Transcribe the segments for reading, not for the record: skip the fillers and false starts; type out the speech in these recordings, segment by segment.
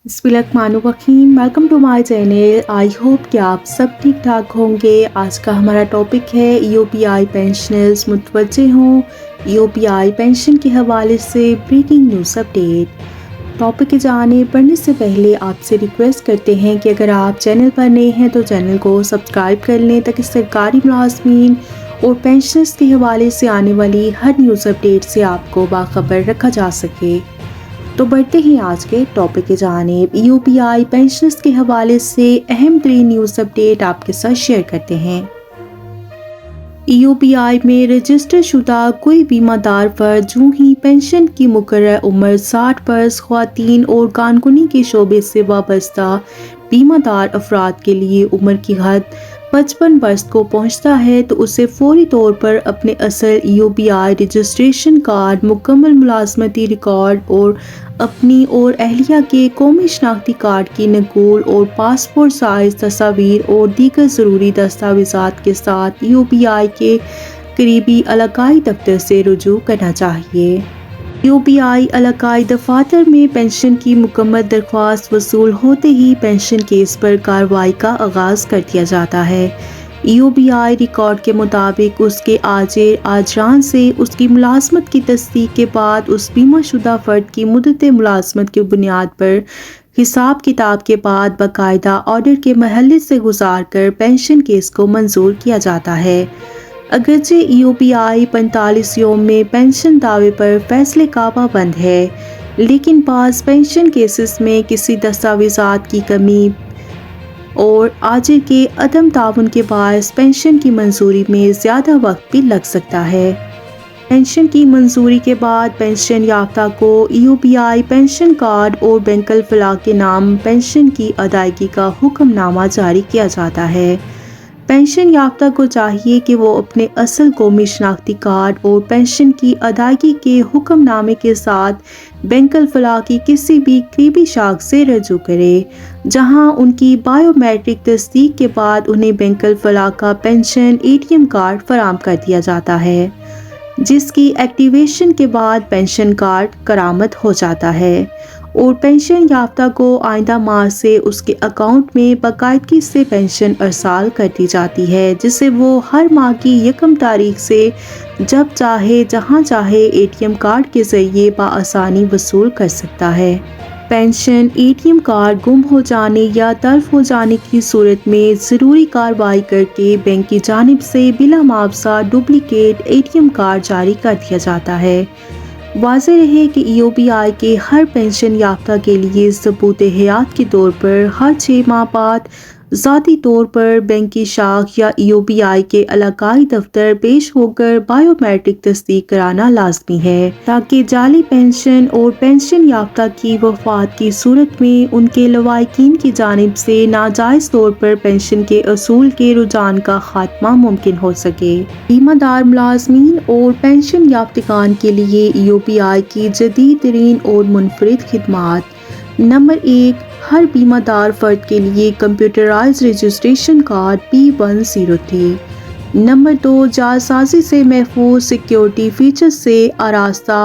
बिस्मिल्लाहिर्रहमानिर्रहीम। Welcome to my channel. I hope कि आप सब ठीक ठाक होंगे। आज का हमारा टॉपिक है ईओपीआई पेंशनर्स मुतवज्जे हों। ईओपीआई पेंशन के हवाले से ब्रेकिंग न्यूज़ अपडेट। टॉपिक के जाने पढ़ने से पहले आपसे रिक्वेस्ट करते हैं कि अगर आप चैनल पर नए हैं तो चैनल को सब्सक्राइब कर लें ताकि सरकारी मुलाजमीन और पेंशनर्स के हवाले से आने वाली हर न्यूज़ अपडेट से आपको बाखबर रखा जा सके। तो बढ़ते ही आज के टॉपिक की जानिब। ईओपीआई पेंशनर्स के हवाले से अहम तरीन न्यूज़ अपडेट आपके साथ शेयर करते हैं। ईओपीआई में रजिस्टर शुदा कोई बीमादार फर्द जो ही पेंशन की मुकर्रर उम्र 60 बरस ख्वातीन और कारकुनी के शोबे से वाबस्ता बीमादार अफराद के लिए उम्र की हद 55 बरस को पहुंचता है तो उसे फौरी तौर पर अपने असल ईओपीआई रजिस्ट्रेशन कार्ड, मुकम्मल मुलाजमती रिकॉर्ड और अपनी और अहलिया के कौमी शनाख्ती कार्ड की नकूल और पासपोर्ट साइज तस्वीर और दीगर ज़रूरी दस्तावेज़ात के साथ ईओपीआई के करीबी इलाकाई दफ्तर से रुजू करना चाहिए। ईओपीआई इलाकाई दफातर में पेंशन की मुकम्मल दरख्वास्त वसूल होते ही पेंशन केस पर कार्रवाई का आगाज़ कर दिया जाता है। ईओपीआई रिकॉर्ड के मुताबिक उसके आजरान से उसकी मुलाजमत की तस्दीक के बाद उस बीमा शुदा फ़र्द की मुद्दत मुलाजमत की बुनियाद पर हिसाब किताब के बाद बाकायदा ऑर्डर के महल्ले से गुजार कर पेंशन केस को मंजूर किया जाता है। अगरचे ईओपीआई 45 यौम में पेंशन दावे पर फैसले का पाबंद है, लेकिन बाज़ पेंशन केसेस में किसी दस्तावेज़ात की कमी और आजिर के अदम ताउन के बायस पेंशन की मंजूरी में ज़्यादा वक्त भी लग सकता है। पेंशन की मंजूरी के बाद पेंशन याफ्ता को ईओपीआई पेंशन कार्ड और बैंकल फलाह के नाम पेंशन की अदायगी का हुक्मनामा जारी किया जाता है। पेंशन याफ्ता को चाहिए कि वो अपने असल कौमी शनाख्ती कार्ड और पेंशन की अदायगी के हुक्मनामे के साथ बैंकल फलाह की किसी भी करीबी शाख से रजू करे, जहां उनकी बायोमेट्रिक तस्दीक के बाद उन्हें बैंकल फलाह का पेंशन एटीएम कार्ड फराम कर दिया जाता है, जिसकी एक्टिवेशन के बाद पेंशन कार्ड करामत हो जाता है और पेंशन याफ्ता को आइंदा माह से उसके अकाउंट में बाकायदगी से पेंशन अरसाल कर दी जाती है, जिसे वो हर माह की 1 तारीख से जब चाहे जहां चाहे एटीएम कार्ड के ज़रिए बआसानी वसूल कर सकता है। पेंशन एटीएम कार्ड गुम हो जाने या तल्फ हो जाने की सूरत में ज़रूरी कार्रवाई करके बैंक की जानिब से बिला मुआवजा डुप्लिकेट एटीएम कार्ड जारी कर दिया जाता है। वाज़ेह रहे कि ईओपीआई के हर पेंशन याफ्ता के लिए सबूत हयात के तौर पर हर 6 माह बाद ज़ाती तौर पर बैंक की शाख या ईओपीआई के इलाकाई दफ्तर पेश होकर बायोमेट्रिक तस्दीक कराना लाजमी है, ताकि जाली पेंशन और पेंशन याफ्ता की वफात की सूरत में उनके लवाहिकीन की जानिब से नाजायज़ तौर पर पेंशन के असूल के रुझान का खात्मा मुमकिन हो सके। बीमादार मुलाजमीन और पेंशन याफ्तगान के लिए ईओपीआई की जदीद तरीन और मुनफरिद खिदमात। नंबर 1, हर बीमादार फ़र्द के लिए computerised registration card P103। Number 2, जालसाजी से महफूज सिक्योरिटी फीचर से आरास्ता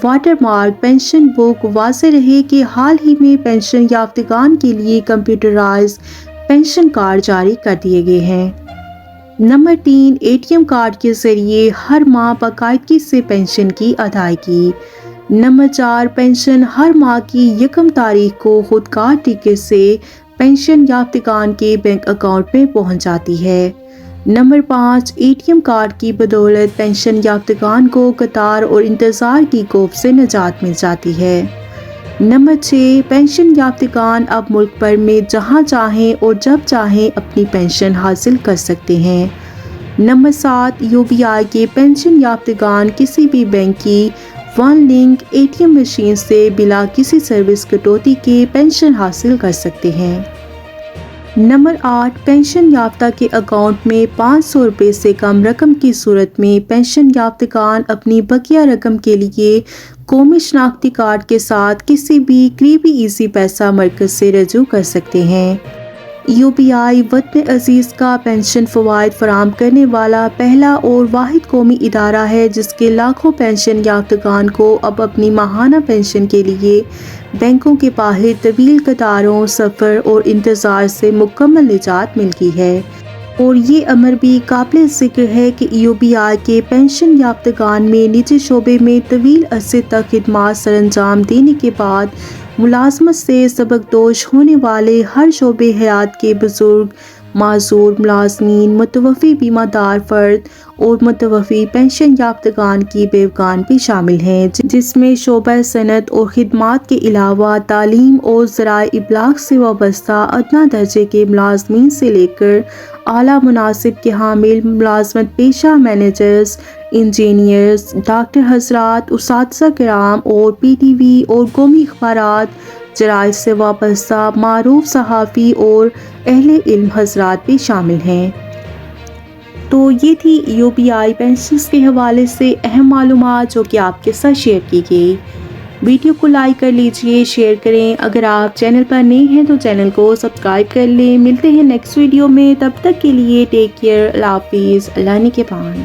वाटरमार्क पेंशन बुक। वाज़ेह रहे कि हाल ही में पेंशन याफ्तगान के लिए कंप्यूटराइज्ड पेंशन कार्ड जारी कर दिए गए हैं। नंबर 3, एटीएम कार्ड के ज़रिए हर माह बाकायदगी से पेंशन की अदायगी। नंबर 4, पेंशन हर माह की 1 तारीख को खुदकार टिकट से पेंशन याफ्तगान के बैंक अकाउंट में पहुंच जाती है। नंबर 5, एटीएम कार्ड की बदौलत पेंशन याफ्तगान को कतार और इंतज़ार की खौफ से निजात मिल जाती है। नंबर 6, पेंशन याफ्तगान अब मुल्क भर में जहां चाहें और जब चाहें अपनी पेंशन हासिल कर सकते हैं। नंबर 7, ईओपीआई के पेंशन याफ्तगान किसी भी बैंक की वन लिंक एटीएम मशीन से बिला किसी सर्विस कटौती के पेंशन हासिल कर सकते हैं। नंबर 8, पेंशन याफ्ता के अकाउंट में 500 रुपये से कम रकम की सूरत में पेंशन याफ्तगान अपनी बकिया रकम के लिए कौमी शनाख्ती कार्ड के साथ किसी भी करीबी इजी पैसा मरकज़ से रजू कर सकते हैं। UBI وطن عزیز کا پینشن فوائد فراہم کرنے والا پہلا اور واحد قومی ادارہ ہے جس کے لاکھوں پینشن یافتگان کو اب اپنی ماہانہ پینشن کے لیے بینکوں کے باہر طویل قطاروں، سفر اور انتظار سے مکمل نجات مل گئی ہے۔ اور یہ امر بھی قابل ذکر ہے کہ UBI کے پینشن یافتگان میں نجی شعبے میں طویل عرصے تک خدمات سر انجام دینے کے بعد ملازمت سے سبکدوش ہونے والے ہر شعبے حیات کے بزرگ، معذور ملازمین، متوفی بیمہ دار فرد اور متوفی پینشن یافتگان کی بیوگان بھی شامل ہیں، جس میں شعبہ صنعت اور خدمات کے علاوہ تعلیم اور ذرائع ابلاغ سے وابستہ ادنیٰ درجے کے ملازمین سے لے کر اعلیٰ مناصب کے حامل ملازمت پیشہ مینیجرز، انجینئرز، ڈاکٹر حضرات، اساتذہ کرام اور PTV اور قومی اخبارات، جرائد سے وابستہ معروف صحافی اور اہل علم حضرات بھی شامل ہیں۔ تو یہ تھی UBI پینشنز کے حوالے سے اہم معلومات جو کہ آپ کے ساتھ شیئر کی گئی۔ ویڈیو کو لائک کر لیجئے، شیئر کریں۔ اگر آپ چینل پر نئے ہیں تو چینل کو سبسکرائب کر لیں۔ ملتے ہیں نیکسٹ ویڈیو میں، تب تک کے لیے ٹیک کیئر، اللہ حافظ، اللہ نگہبان۔